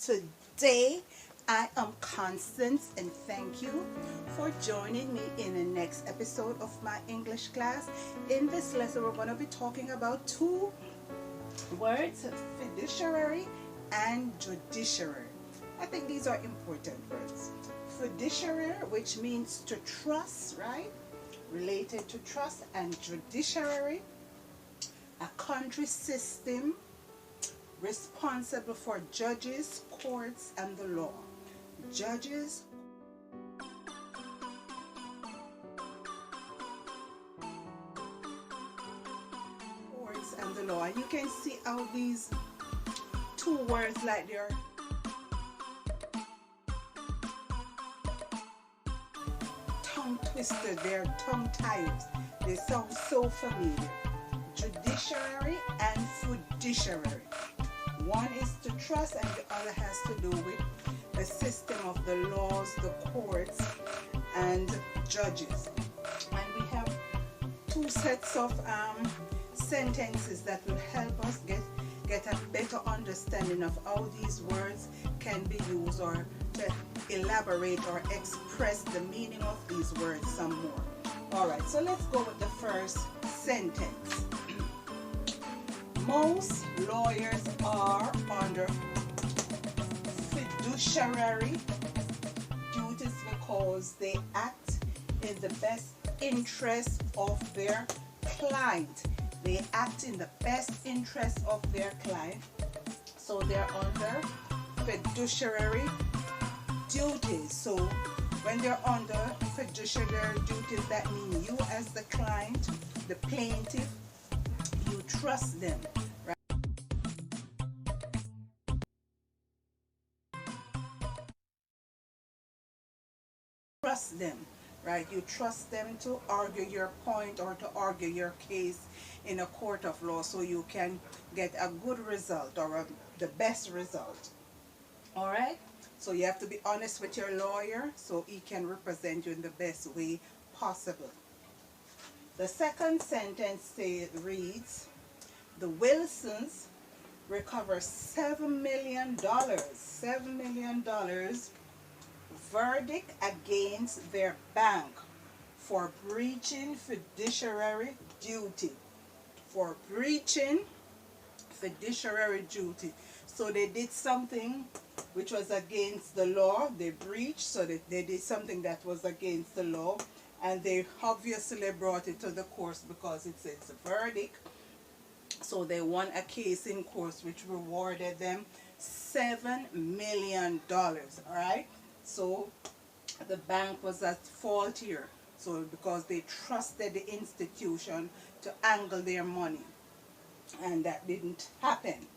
Today I am Constance, and thank you for joining me in the next episode of my English class. In this lesson, we're going to be talking about two words: fiduciary and judiciary. I think these are important words. Fiduciary, which means to trust, right? Related to trust, and judiciary, a country system responsible for judges, courts, and the law. Judges, courts, and the law. And you can see how these two words, like they're tongue twisted, they're tongue tied. They sound so familiar. Judiciary and fiduciary. One is to trust and the other has to do with the system of the laws, the courts, and judges. And we have two sets of sentences that will help us get a better understanding of how these words can be used, or to elaborate or express the meaning of these words some more. Alright, so let's go with the first sentence. Most lawyers are under fiduciary duties because they act in the best interest of their client. They act in the best interest of their client. So they're under fiduciary duties. So when they're under fiduciary duties, that means you as the client, the plaintiff, you trust them, right? Trust them, right? You trust them to argue your point or to argue your case in a court of law, so you can get a good result, or the best result. All right? So you have to be honest with your lawyer so he can represent you in the best way possible. The second sentence reads, the Wilsons recover $7 million verdict against their bank for breaching fiduciary duty. For breaching fiduciary duty. So they did something which was against the law. They breached, so they did something that was against the law. And they obviously brought it to the courts because it's a verdict. So they won a case in court which rewarded them $7 million. Alright? So the bank was at fault here. So because they trusted the institution to angle their money. And that didn't happen.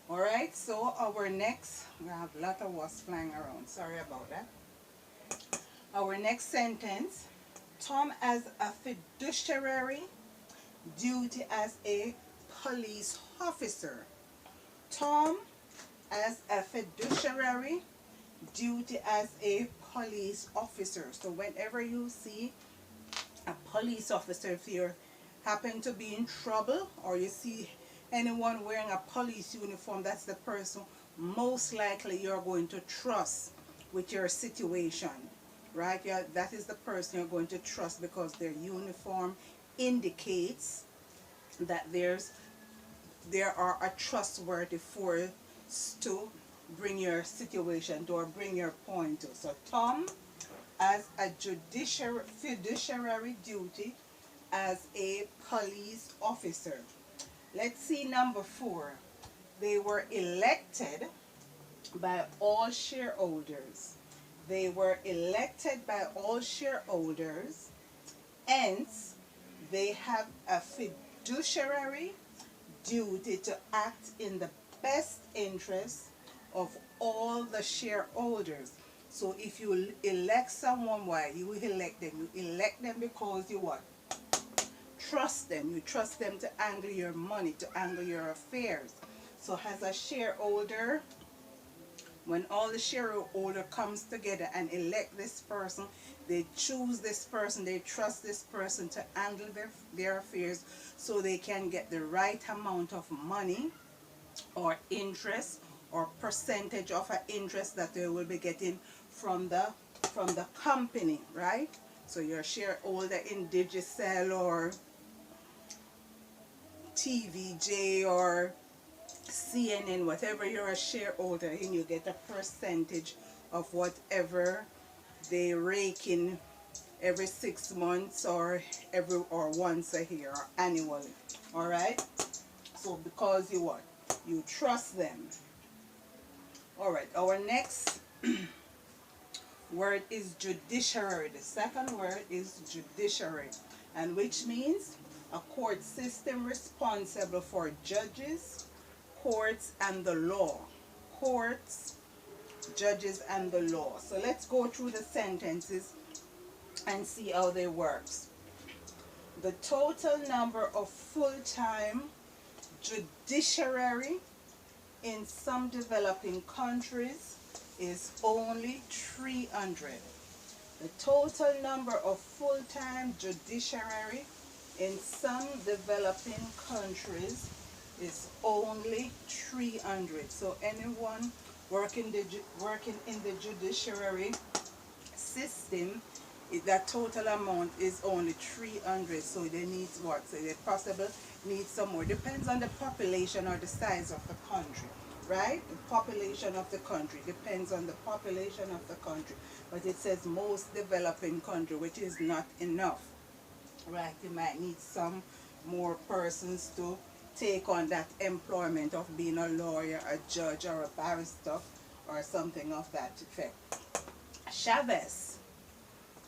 Alright, so our next, we have a lot of wasps flying around. Sorry about that. Our next sentence. Tom has a fiduciary duty as a police officer. Tom has a fiduciary duty as a police officer. So whenever you see a police officer, if you happen to be in trouble or you see anyone wearing a police uniform, that's the person most likely you're going to trust with your situation. Right? Yeah, that is the person you're going to trust because their uniform indicates that they are a trustworthy force to bring your situation to, or bring your point to. So Tom has a fiduciary duty as a police officer. Let's see number 4. They were elected by all shareholders. They were elected by all shareholders, hence they have a fiduciary duty to act in the best interest of all the shareholders. So if you elect someone, why you elect them? You elect them because you what? Trust them. You trust them to handle your money, to handle your affairs. So as a shareholder, when all the shareholder comes together and elect this person, they choose this person, they trust this person to handle their affairs so they can get the right amount of money or interest or percentage of an interest that they will be getting from the company, right? So you're a shareholder in Digicel or TVJ or CNN, whatever you're a shareholder in, you get a percentage of whatever they rake in every 6 months or once a year or annually. All right. So because you trust them. All right. Our next word is judiciary. The second word is judiciary, and which means a court system responsible for judges, courts, and the law. Courts, judges, and the law. So let's go through the sentences and see how they work. The total number of full-time judiciary in some developing countries is only 300. The total number of full-time judiciary in some developing countries is only 300. So anyone working in the judiciary system, that total amount is only 300. So they need what? So they possibly need some more. Depends on the population or the size of the country, right? The population of the country depends on the population of the country. But it says most developing country, which is not enough, right? You might need some more persons to take on that employment of being a lawyer, a judge, or a barrister, or something of that effect. Chavez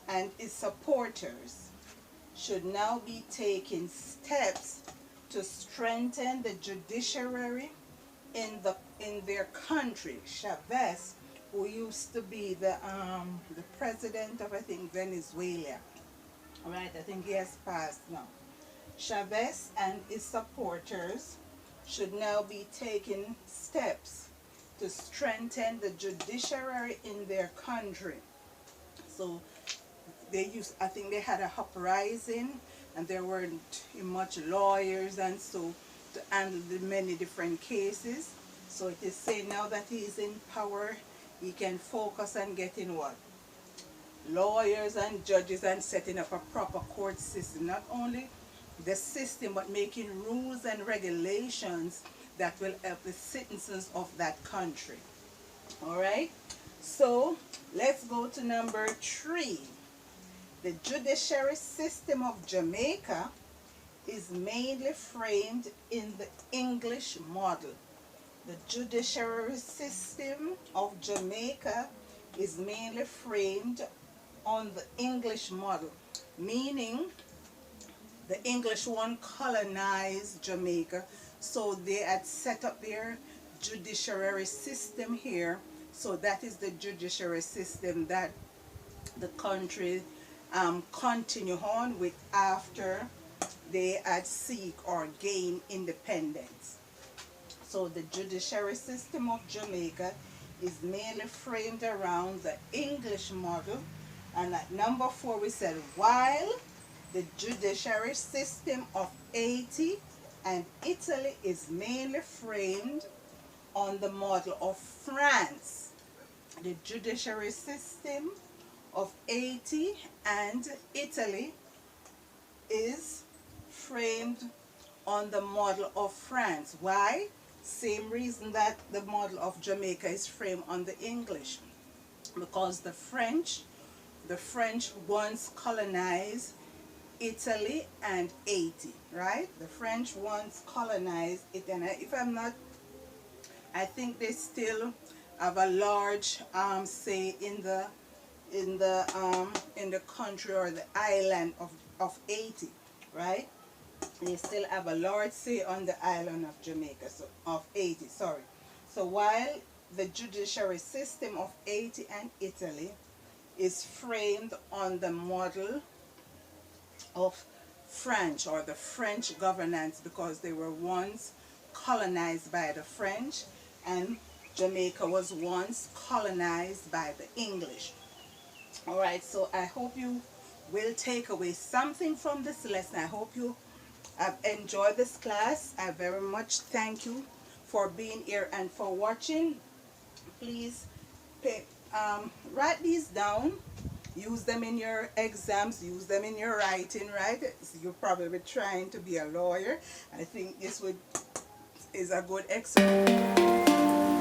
and his supporters should now be taking steps to strengthen the judiciary in their country. Chavez, who used to be the president of, I think, Venezuela. All right, I think he has passed now. Chavez and his supporters should now be taking steps to strengthen the judiciary in their country. So I think they had a uprising, and there weren't much lawyers and so to handle the many different cases. So it is saying now that he is in power, he can focus on getting what? Lawyers and judges, and setting up a proper court system. Not only the system, but making rules and regulations that will help the citizens of that country. All right? So let's go to number 3. The judiciary system of Jamaica is mainly framed in the English model. The judiciary system of Jamaica is mainly framed on the English model, meaning the English one colonized Jamaica, so they had set up their judiciary system here. So that is the judiciary system that the country continue on with after they had seek or gain independence. So the judiciary system of Jamaica is mainly framed around the English model. And at number 4 we said, while the judiciary system of Haiti and Italy is mainly framed on the model of France. The judiciary system of Haiti and Italy is framed on the model of France. Why? Same reason that the model of Jamaica is framed on the English. Because the French once colonized Italy and Haiti, right? The French once colonized it, and I think they still have a large say in the country or the island of Haiti, right? They still have a large say on the island of Jamaica, of Haiti, sorry. So while the judiciary system of Haiti and Italy is framed on the model of French, or the French governance, because they were once colonized by the French, and Jamaica was once colonized by the English. All right, so I hope you will take away something from this lesson. I hope you have enjoyed this class. I very much thank you for being here and for watching. Please write these down. Use them in your exams, use them in your writing, right? So you're probably trying to be a lawyer. I think this is a good exercise.